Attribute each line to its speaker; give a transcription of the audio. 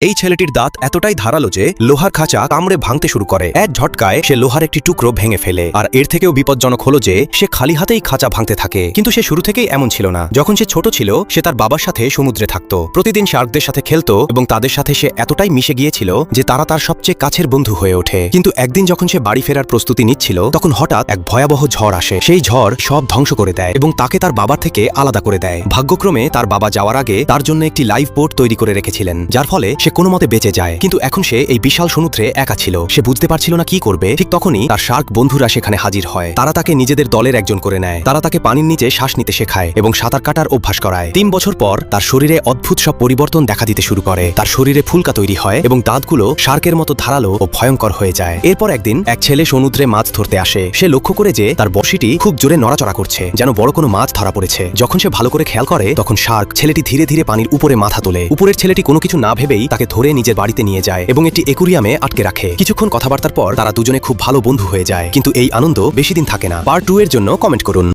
Speaker 1: এই ছেলেটির দাঁত এতটাই ধারালো যে লোহার খাঁচা কামড়ে ভাঙতে শুরু করে। এক ঝটকায় সে লোহার একটি টুকরো ভেঙে ফেলে। আর এর থেকেও বিপজ্জনক হলো যে সে খালি হাতেই খাঁচা ভাঙতে থাকে। কিন্তু সে শুরু থেকেই এমন ছিল না। যখন সে ছোট ছিল সে তার বাবার সাথে সমুদ্রে থাকত, প্রতিদিন শার্কদের সাথে খেলতো এবং তাদের সাথে সে এতটাই মিশে গিয়েছিল যে তারা তার সবচেয়ে কাছের বন্ধু হয়ে ওঠে। কিন্তু একদিন যখন সে বাড়ি ফেরার প্রস্তুতি নিচ্ছিল তখন হঠাৎ এক ভয়াবহ ঝড় আসে। সেই ঝড় সব ধ্বংস করে দেয় এবং তাকে তার বাবার থেকে আলাদা করে দেয়। ভাগ্যক্রমে তার বাবা যাওয়ার আগে তার জন্য একটি লাইফ বোট তৈরি করে রেখেছিলেন, যার ফলে সে কোনো মতে বেঁচে যায়। কিন্তু এখন সে এই বিশাল সমুদ্রে একা ছিল। সে বুঝতে পারছিল না কি করবে। ঠিক তখনই তার শার্ক বন্ধুরা সেখানে হাজির হয়। তারা তাকে নিজেদের দলের একজন করে নেয়। তারা তাকে পানির নিচে শ্বাস নিতে শেখায় এবং সাঁতার কাটার অভ্যাস করায়। 3 বছর পর তার শরীরে অদ্ভুত সব পরিবর্তন দেখা দিতে শুরু করে। তার শরীরে ফুলকা তৈরি হয় এবং দাঁতগুলো শার্কের মতো ধারালো ও ভয়ঙ্কর হয়ে যায়। এরপর একদিন এক ছেলে সমুদ্রে মাছ ধরতে আসে। সে লক্ষ্য করে যে তার বড়শিটি খুব জোরে নড়াচড়া করছে, যেন বড় কোনো মাছ ধরা পড়েছে। যখন সে ভালো করে খেয়াল করে তখন শার্ক ছেলেটি ধীরে ধীরে পানির উপরে মাথা তোলে। উপরের ছেলেটি কোনো কিছু না ভেবেই তাকে ধরে নিজের বাড়িতে নিয়ে যায় এবং একটি একুরিয়ামে আটকে রাখে। কিছুক্ষণ কথাবার্তার পর তারা দুজনে খুব ভালো বন্ধু হয়ে যায়। কিন্তু এই আনন্দ বেশি দিন থাকে না। পার্ট 2 এর জন্য কমেন্ট করুন।